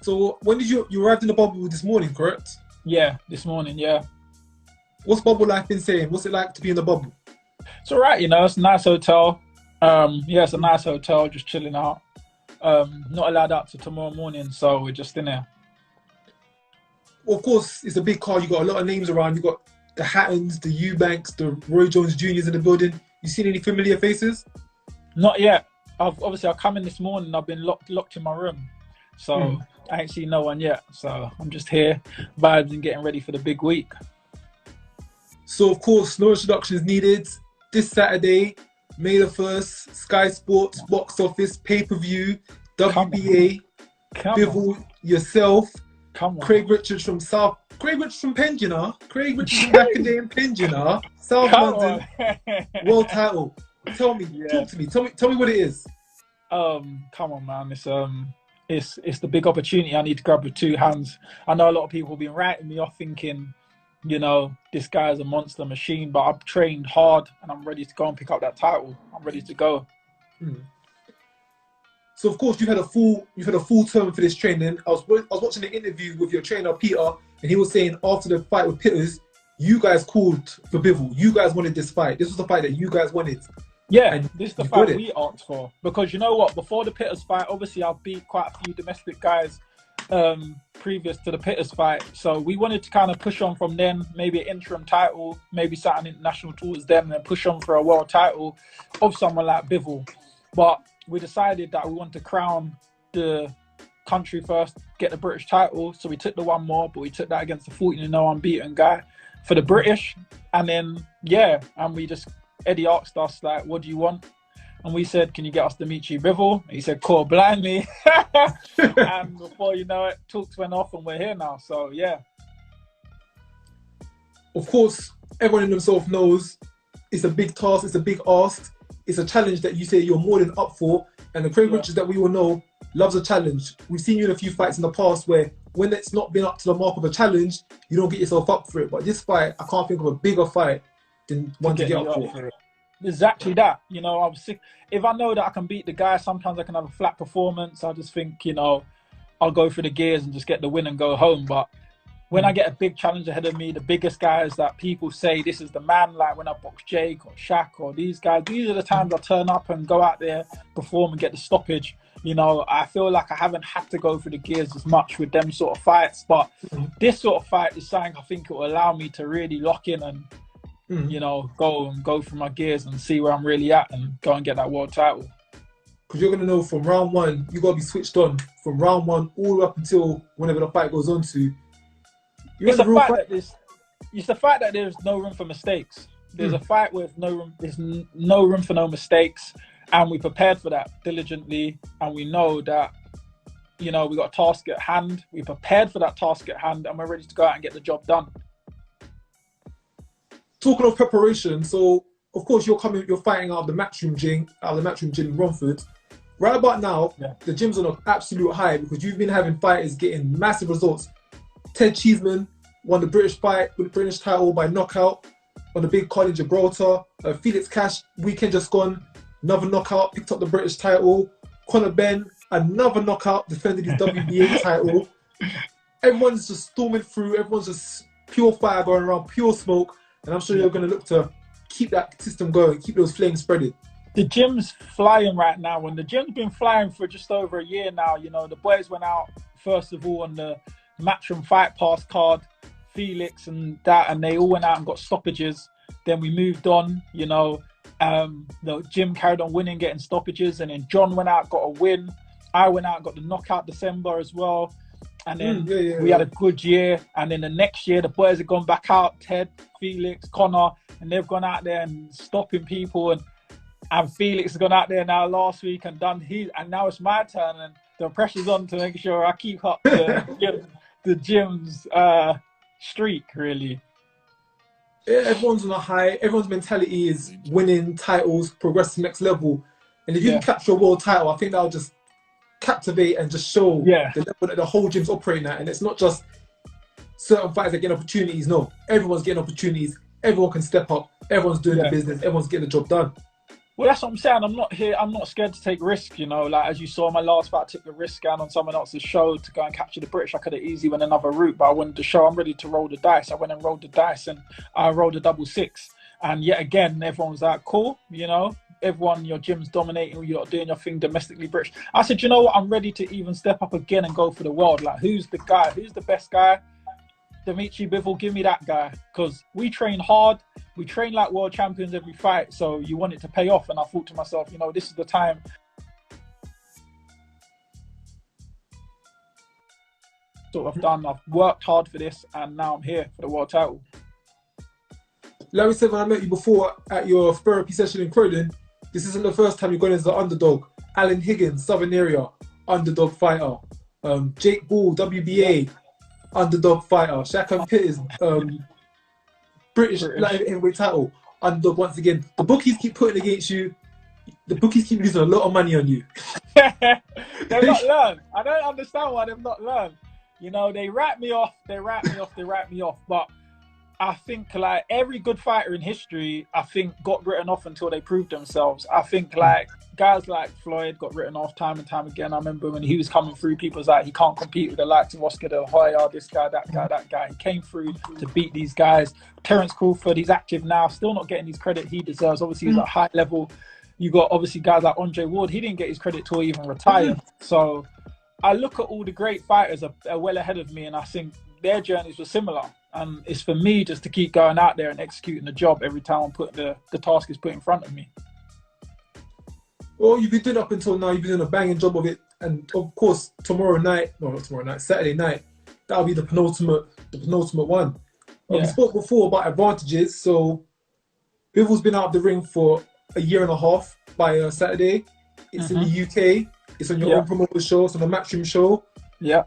So when did you arrived in the bubble this morning, correct? Yeah, this morning, yeah. What's bubble life been saying? What's it like to be in the bubble? It's all right, you know, it's a nice hotel. Yeah, it's a nice hotel, just chilling out. Not allowed out to tomorrow morning, so we're just in there. Well, of course, it's a big car. You got a lot of names around. You got the Hattons, the Eubanks, the Roy Jones Juniors in the building. You seen any familiar faces? Not yet. I come in this morning. I've been locked in my room, so I ain't seen no one yet. So I'm just here, vibes and getting ready for the big week. So, of course, no introductions needed. This Saturday, May the 1st, Sky Sports, box office, pay-per-view, WBA, Bivol, yourself, Craig Richards from Penjina, Craig Richards from Hackaday and Penjina, South London, world title. Tell me, talk to me. Tell me what it is. Come on, man. It's the big opportunity I need to grab with two hands. I know a lot of people have been writing me off thinking, you know, this guy's a monster machine, but I've trained hard and I'm ready to go and pick up that title. I'm ready to go. So of course you've had a full term for this training. I was watching an interview with your trainer Peter, and he was saying after the fight with Pitters, you guys called for Bivol. You guys wanted this fight. This was the fight that you guys wanted. Yeah, this is the fight we asked for. Because you know what? Before the Pitters fight, obviously I've beat quite a few domestic guys previous to the Pitters fight. So we wanted to kind of push on from them, maybe an interim title, maybe something international towards them, and then push on for a world title of someone like Bivol. But we decided that we wanted to crown the country first, get the British title. So we took the one more, but we took that against the 14-0 unbeaten guy for the British. And then, yeah, and Eddie asked us, like, what do you want? And we said, can you get us Dmitry Bivol? He said, call blindly. And before you know it, talks went off and we're here now. So, yeah. Of course, everyone in themselves knows it's a big task, it's a big ask. It's a challenge that you say you're more than up for. And the Craig Richards that we all know loves a challenge. We've seen you in a few fights in the past where when it's not been up to the mark of a challenge, you don't get yourself up for it. But this fight, I can't think of a bigger fight than one to get up for. Exactly that. You know, I was sick. If I know that I can beat the guy, sometimes I can have a flat performance. I just think, you know, I'll go through the gears and just get the win and go home. But when I get a big challenge ahead of me, the biggest guys that people say this is the man, like when I box Jake or Shaq or these guys, these are the times I turn up and go out there, perform and get the stoppage. You know, I feel like I haven't had to go through the gears as much with them sort of fights. But this sort of fight is something I think it will allow me to really lock in and, you know, go through my gears and see where I'm really at and go and get that world title. Because you're going to know from round one, you got to be switched on from round one all the way up until whenever the fight goes on to. It's the fact that there's no room for mistakes. There's a fight with there's no room for no mistakes. And we prepared for that diligently. And we know that, you know, we got a task at hand. We prepared for that task at hand and we're ready to go out and get the job done. Talking of preparation, so of course you're fighting out of the Matchroom gym in Romford. Right about now, the gym's on an absolute high because you've been having fighters getting massive results. Ted Cheeseman won the British fight with the British title by knockout on the big card in Gibraltar. Felix Cash, weekend just gone, another knockout, picked up the British title. Conor Ben, another knockout, defended his WBA title. Everyone's just storming through. Everyone's just pure fire going around, pure smoke. And I'm sure you're going to look to keep that system going, keep those flames spreading. The gym's flying right now, and the gym's been flying for just over a year now. You know, the boys went out, first of all, on the Matchroom Fight Pass card, Felix and that, and they all went out and got stoppages. Then we moved on, you know, the gym carried on winning, getting stoppages, and then John went out, got a win. I went out and got the knockout December as well. And then we had a good year. And then the next year, the boys have gone back out, Ted, Felix, Connor, and they've gone out there and stopping people. And Felix has gone out there now last week and done and now it's my turn. And the pressure's on to make sure I keep up the gym's streak, really. Yeah, everyone's on a high. Everyone's mentality is winning titles, progress to the next level. And if you can capture a world title, I think that'll just captivate and just show the level that the whole gym's operating at. And it's not just certain fighters that get opportunities. No, everyone's getting opportunities. Everyone can step up. Everyone's doing the business. Everyone's getting the job done. Well, that's what I'm saying. I'm not here. I'm not scared to take risk. You know, like as you saw my last fight, I took the risk going on someone else's show to go and capture the British. I could have easily went another route, but I wanted to show I'm ready to roll the dice. I went and rolled the dice, and I rolled a 6-6. And yet again, everyone was like, "Cool, you know." Everyone, your gym's dominating. You're doing your thing domestically British. I said, you know what? I'm ready to even step up again and go for the world. Like, who's the guy? Who's the best guy? Dmitry Bivol, give me that guy, because we train hard, we train like world champions every fight, so you want it to pay off. And I thought to myself, you know, this is the time. Sort of done. I've worked hard for this, and now I'm here for the world title. Like we said when I met you before at your therapy session in Croydon, this isn't the first time you've gone as the underdog. Alan Higgins, Southern Area, underdog fighter. Jake Ball, WBA, underdog fighter. Shaq Pitters, British light heavyweight title, underdog once again. The bookies keep putting against you. The bookies keep losing a lot of money on you. They've not learned. I don't understand why they've not learned. You know, they write me off, but I think like every good fighter in history, I think got written off until they proved themselves. I think like guys like Floyd got written off time and time again. I remember when he was coming through, people was like, he can't compete with the likes of Oscar De La Hoya, this guy, that guy, that guy. He came through to beat these guys. Terence Crawford, he's active now, still not getting his credit he deserves. Obviously, he's at high level. You got obviously guys like Andre Ward. He didn't get his credit till he even retired. So I look at all the great fighters are well ahead of me, and I think their journeys were similar. And it's for me just to keep going out there and executing the job every time I'm put the task is put in front of me. Well, you've been doing up until now, you've been doing a banging job of it. And of course, Saturday night, that'll be the penultimate one. We spoke before about advantages. So Bivol's been out of the ring for a year and a half by Saturday. It's in the UK. It's on your own promoter show. It's on the Matchroom show. Yeah.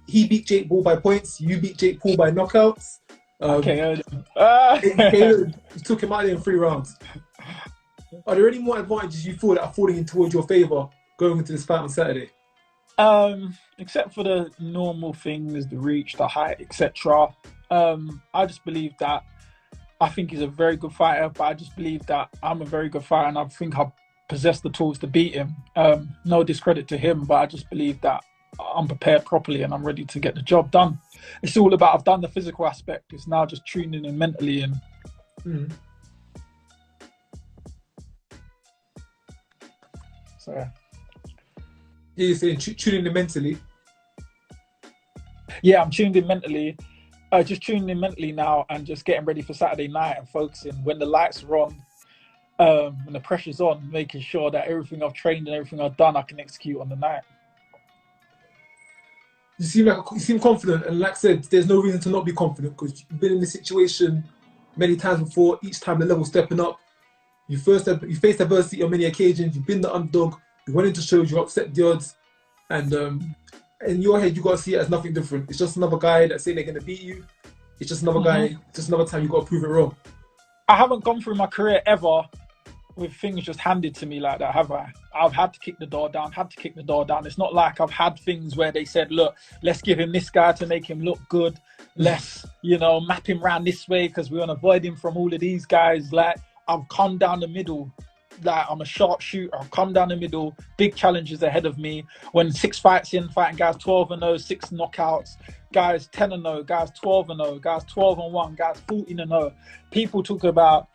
He beat Jake Paul by points. You beat Jake Paul by knockouts. You took him out there in 3 rounds. Are there any more advantages you feel that are falling in towards your favour going into this fight on Saturday? Except for the normal things, the reach, the height, etc. I just believe that I think he's a very good fighter, but I just believe that I'm a very good fighter, and I think I possess the tools to beat him. No discredit to him, but I just believe that I'm prepared properly and I'm ready to get the job done. It's all about, I've done the physical aspect. It's now just tuning in mentally and. So. Yeah, you're saying tuning in mentally. Yeah, I'm tuned in mentally. Just tuning in mentally now and just getting ready for Saturday night and focusing when the lights are on, when the pressure's on, making sure that everything I've trained and everything I've done, I can execute on the night. You seem confident, and like I said, there's no reason to not be confident because you've been in this situation many times before. Each time the level's stepping up. You faced adversity on many occasions. You've been the underdog. You went into shows, you upset the odds, and in your head you got to see it as nothing different. It's just another guy that's saying they're going to beat you. It's just another guy. Just another time you got to prove it wrong. I haven't gone through my career ever with things just handed to me like that, have I? I've had to kick the door down, It's not like I've had things where they said, look, let's give him this guy to make him look good. Let's, map him around this way because we want to avoid him from all of these guys. Like, I've come down the middle. Like, I'm a sharp shooter. I've come down the middle. Big challenges ahead of me. When 6 fights in, fighting guys 12-0, 6 knockouts, guys 10-0, guys 12-0, guys 12-1, guys 14-0. People talk about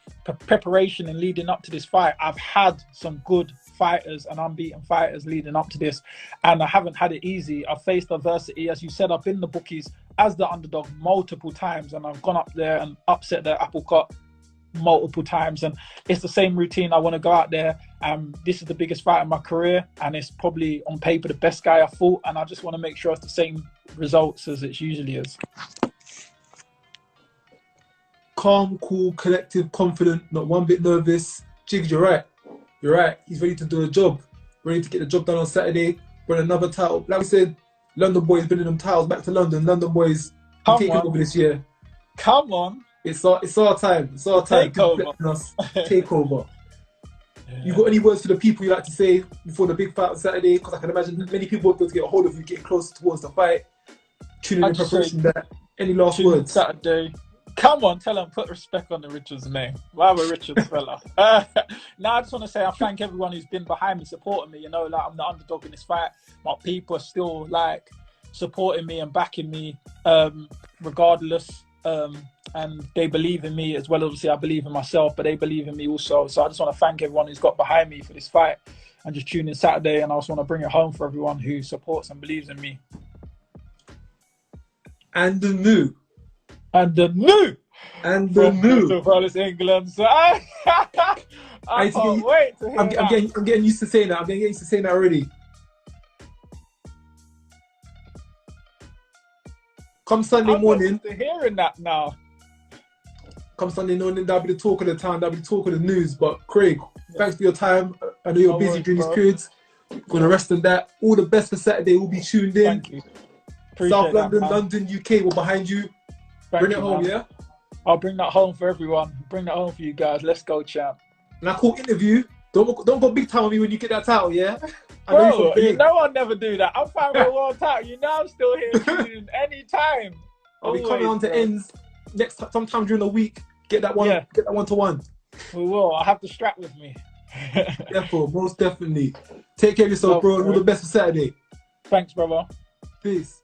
preparation and leading up to this fight. I've had some good fighters and unbeaten fighters leading up to this, and I haven't had it easy. I've faced adversity. As you said, I've been the bookies as the underdog multiple times, and I've gone up there and upset their apple cart multiple times, and it's the same routine. I want to go out there, this is the biggest fight in my career, and it's probably on paper the best guy I fought, and I just want to make sure it's the same results as it usually is. Calm, cool, collective, confident, not one bit nervous. Jigs, you're right. He's ready to do the job, ready to get the job done on Saturday. Win another title. Like we said, London boys bringing them titles back to London. London boys taking over this year. Come on. It's our time. It's our time. Take over. Take over. Yeah. You got any words for the people you like to say before the big fight on Saturday? Because I can imagine many people will be able to get a hold of you, getting closer towards the fight, tuning in preparation. That any last words? Saturday, Come on, tell him, put respect on the Richards name. Why am a Richards fella? Now, I just want to say I thank everyone who's been behind me, supporting me. You know, like I'm the underdog in this fight. My people are still like supporting me and backing me, regardless. And they believe in me as well. Obviously, I believe in myself, but they believe in me also. So I just want to thank everyone who's got behind me for this fight and just tune in Saturday. And I also want to bring it home for everyone who supports and believes in me. And the new. And the new. And the new. From England. So I can't wait to hear that. I'm getting used to saying that. I'm getting used to saying that already. Come Sunday morning. To hearing that now. Come Sunday morning, that'll be the talk of the town, that'll be the talk of the news. But Craig, thanks for your time. I know you're busy during these periods. Gonna rest on that. All the best for Saturday. We'll be tuned in. Thank you. South London, London, UK, we're behind you. Bring it home, yeah? I'll bring that home for everyone. Bring that home for you guys. Let's go, champ. And I call interview. Don't go big time on me when you get that title, yeah? Bro, you know I'll never do that. I'm fighting for a world title. You know I'm still here tuning anytime. I'll be coming on to ends sometime during the week. Get that one. Yeah. Get that 1-to-1. We will. I'll have the strap with me. Therefore, most definitely. Take care of yourself, bro. All the best for Saturday. Thanks, brother. Peace.